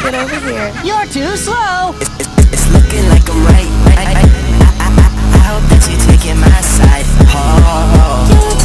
get over here. You're too slow. It's looking like I'm right. I hope that you're taking my side. Oh.